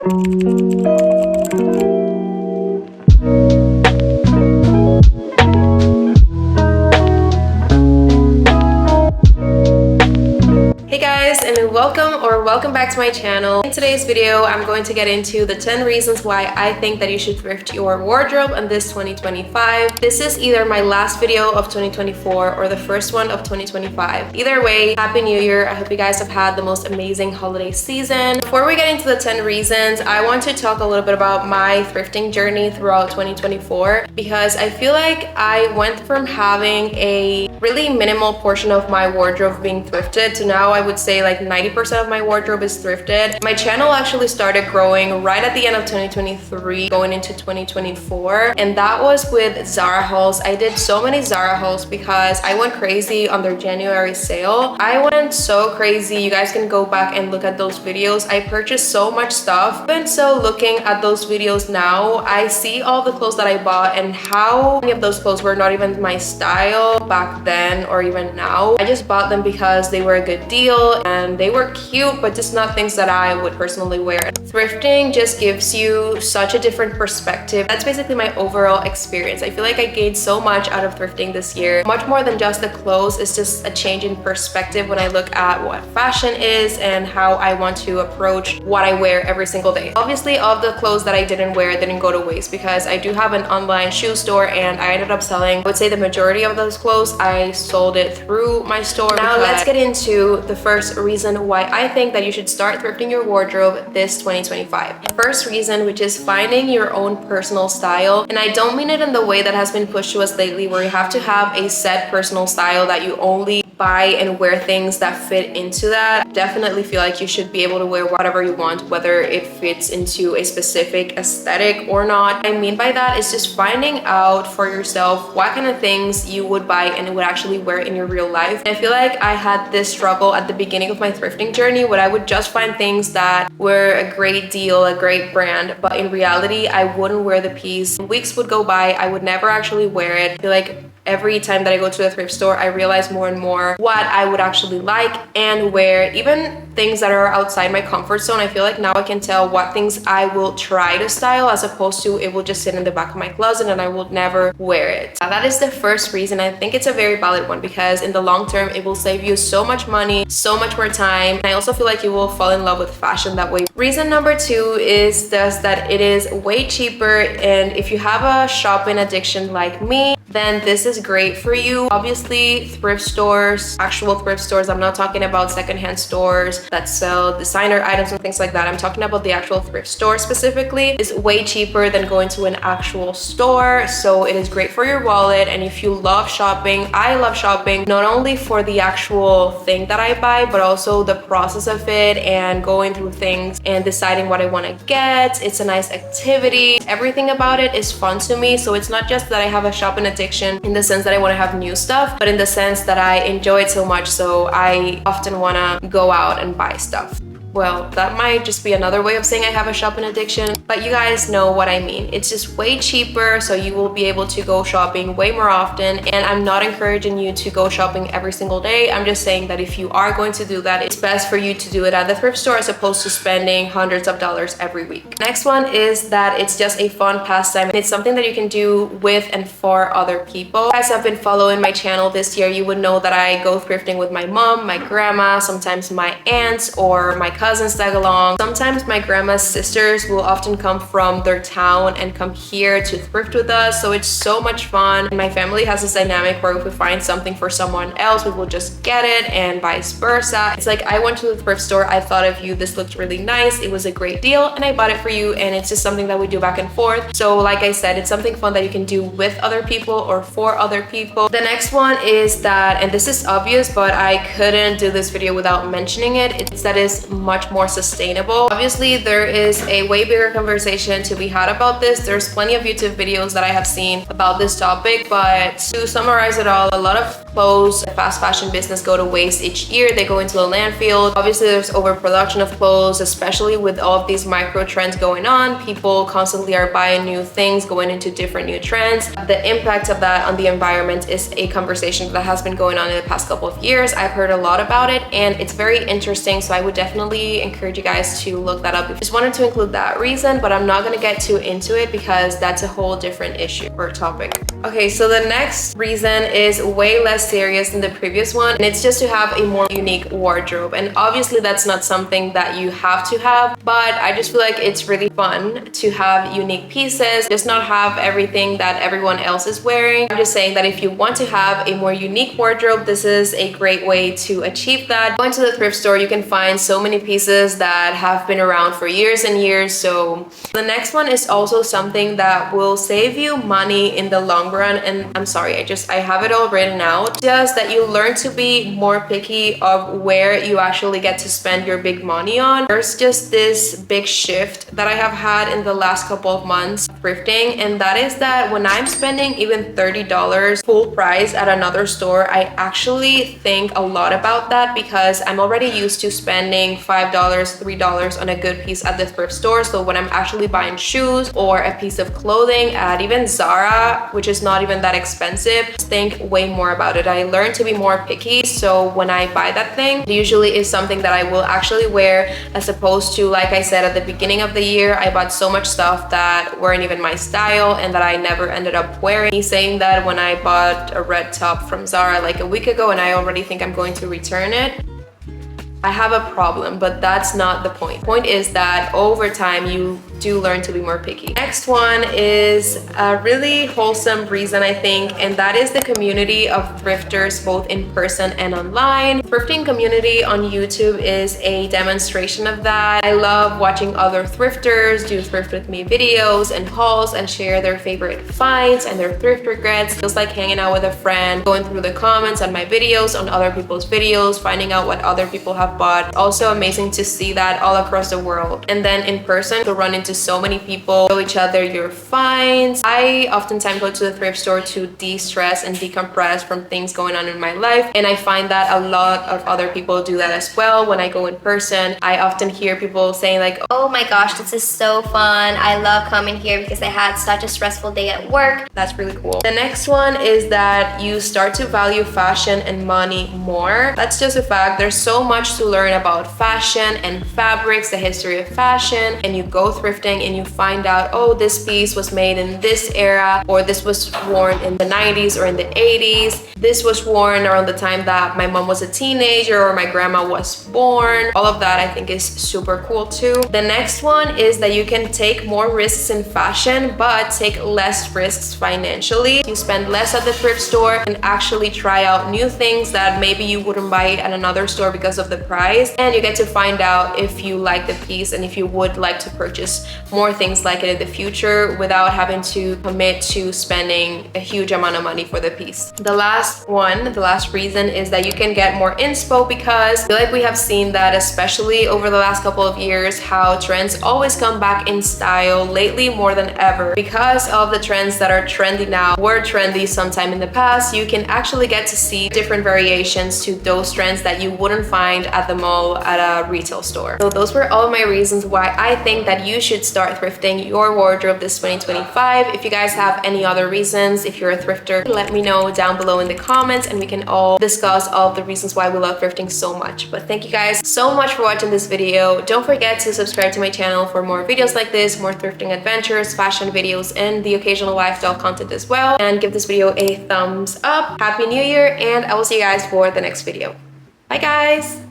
Hey guys, and welcome back to my channel. In today's video, I'm going to get into the 10 reasons why I think that you should thrift your wardrobe in this 2025. This is either my last video of 2024 or the first one of 2025. Either way, Happy New Year. I hope you guys have had the most amazing holiday season. Before we get into the 10 reasons, I want to talk a little bit about my thrifting journey throughout 2024 because I feel like I went from having a really minimal portion of my wardrobe being thrifted to now I would say like 90% of my wardrobe is thrifted. My channel actually started growing right at the end of 2023 going into 2024, and that was with Zara hauls. I did so many Zara hauls because I went crazy on their January sale. I went so crazy. You guys can go back and look at those videos. I purchased so much stuff. And so looking at those videos now, I see all the clothes that I bought and how many of those clothes were not even my style back then or even now. I just bought them because they were a good deal and they were cute, but just not things that I would personally wear. Thrifting just gives you such a different perspective. That's basically my overall experience. I feel like I gained so much out of thrifting this year. Much more than just the clothes, it's just a change in perspective when I look at what fashion is and how I want to approach what I wear every single day. Obviously, all of the clothes that I didn't wear didn't go to waste because I do have an online shoe store and I ended up selling, I would say the majority of those clothes, I sold it through my store. Now let's get into the first reason why I think that you should start thrifting your wardrobe this 2025. The first reason, which is finding your own personal style. And I don't mean it in the way that has been pushed to us lately where you have to have a set personal style that you only buy and wear things that fit into that. I definitely feel like you should be able to wear whatever you want, whether it fits into a specific aesthetic or not. What I mean by that is just finding out for yourself what kind of things you would buy and would actually wear in your real life. And I feel like I had this struggle at the beginning of my thrifting journey where I would just find things that were a great deal, a great brand, but in reality, I wouldn't wear the piece. Weeks would go by, I would never actually wear it. I feel like every time that I go to a thrift store, I realize more and more what I would actually like and wear, even things that are outside my comfort zone. I feel like now I can tell what things I will try to style as opposed to it will just sit in the back of my closet and I will never wear it. That is the first reason. I think it's a very valid one because in the long term, it will save you so much money, so much more time. And I also feel like you will fall in love with fashion that way. Reason number two is just that it is way cheaper, and if you have a shopping addiction like me, then this is great for you. Obviously, thrift stores, actual thrift stores, I'm not talking about secondhand stores that sell designer items and things like that. I'm talking about the actual thrift store specifically. It's way cheaper than going to an actual store. So it is great for your wallet. And if you love shopping, I love shopping, not only for the actual thing that I buy, but also the process of it and going through things and deciding what I want to get. It's a nice activity. Everything about it is fun to me. So it's not just that I have a shopping addiction in the sense that I want to have new stuff, but in the sense that I enjoy it so much, so I often want to go out and buy stuff. Well, that might just be another way of saying I have a shopping addiction, but you guys know what I mean. It's just way cheaper, so you will be able to go shopping way more often. And I'm not encouraging you to go shopping every single day. I'm just saying that if you are going to do that, it's best for you to do it at the thrift store as opposed to spending hundreds of dollars every week. Next one is that it's just a fun pastime. It's something that you can do with and for other people. If you guys have been following my channel this year, you would know that I go thrifting with my mom, my grandma, sometimes my aunts or my cousins tag along. Sometimes my grandma's sisters will often come from their town and come here to thrift with us, so it's so much fun. And my family has this dynamic where if we find something for someone else, we will just get it and vice versa. It's like I went to the thrift store, I thought of you, this looked really nice, it was a great deal, and I bought it for you, and it's just something that we do back and forth. So like I said, it's something fun that you can do with other people or for other people. The next one is that, and this is obvious, but I couldn't do this video without mentioning it, it's that it's much more sustainable. Obviously, there is a way bigger conversation to be had about this. There's plenty of YouTube videos that I have seen about this topic, but to summarize it all, a lot of clothes, the fast fashion business go to waste each year. They go into a landfill. Obviously, there's overproduction of clothes, especially with all of these micro trends going on. People constantly are buying new things, going into different new trends. The impact of that on the environment is a conversation that has been going on in the past couple of years. I've heard a lot about it and it's very interesting, so I would definitely definitely encourage you guys to look that up. I just wanted to include that reason, but I'm not gonna get too into it because that's a whole different issue or topic. Okay, so the next reason is way less serious than the previous one, and it's just to have a more unique wardrobe. And obviously that's not something that you have to have, but I just feel like it's really fun to have unique pieces, just not have everything that everyone else is wearing. I'm just saying that if you want to have a more unique wardrobe, this is a great way to achieve that. Going to the thrift store, you can find so many pieces that have been around for years and years. So the next one is also something that will save you money in the long run. And I'm sorry, I have it all written out. Just that you learn to be more picky of where you actually get to spend your big money on. There's just this big shift that I have had in the last couple of months thrifting, and that is that when I'm spending even $30 full price at another store, I actually think a lot about that because I'm already used to spending $5, $3 on a good piece at the thrift store. So when I'm actually buying shoes or a piece of clothing at even Zara, which is not even that expensive, think way more about it. I learned to be more picky, so when I buy that thing, it usually is something that I will actually wear, as opposed to, like I said, at the beginning of the year, I bought so much stuff that weren't even my style and that I never ended up wearing. Me saying that when I bought a red top from Zara like a week ago and I already think I'm going to return it, I have a problem, but that's not the point. The point is that over time you do learn to be more picky. Next one is a really wholesome reason, I think, and that is the community of thrifters, both in person and online. Thrifting community on YouTube is a demonstration of that. I love watching other thrifters do thrift with me videos and hauls and share their favorite finds and their thrift regrets. It feels like hanging out with a friend, going through the comments on my videos, on other people's videos, finding out what other people have bought. Also amazing to see that all across the world. And then in person, to run into so many people, show each other your finds. I oftentimes go to the thrift store to de-stress and decompress from things going on in my life, and I find that a lot of other people do that as well. When I go in person, I often hear people saying like, oh my gosh, this is so fun. I love coming here because I had such a stressful day at work. That's really cool. The next one is that you start to value fashion and money more. That's just a fact. There's so much to learn about fashion and fabrics, the history of fashion, and you go thrifting and you find out, oh, this piece was made in this era, or this was worn in the 90s or in the 80s. This was worn around the time that my mom was a teenager or my grandma was born. All of that I think is super cool too. The next one is that you can take more risks in fashion, but take less risks financially. You spend less at the thrift store and actually try out new things that maybe you wouldn't buy at another store because of the price, and you get to find out if you like the piece and if you would like to purchase more things like it in the future without having to commit to spending a huge amount of money for the piece. The last reason is that you can get more inspo, because I feel like we have seen that, especially over the last couple of years, how trends always come back in style lately more than ever. Because of the trends that are trendy now were trendy sometime in the past, you can actually get to see different variations to those trends that you wouldn't find at the mall at a retail store. So those were all my reasons why I think that you should start thrifting your wardrobe this 2025. If you guys have any other reasons, if you're a thrifter, let me know down below in the comments and we can all discuss all of the reasons why we love thrifting so much. But thank you guys so much for watching this video. Don't forget to subscribe to my channel for more videos like this, more thrifting adventures, fashion videos, and the occasional lifestyle content as well. And give this video a thumbs up. Happy New Year, and I will see you guys for the next video. Bye guys!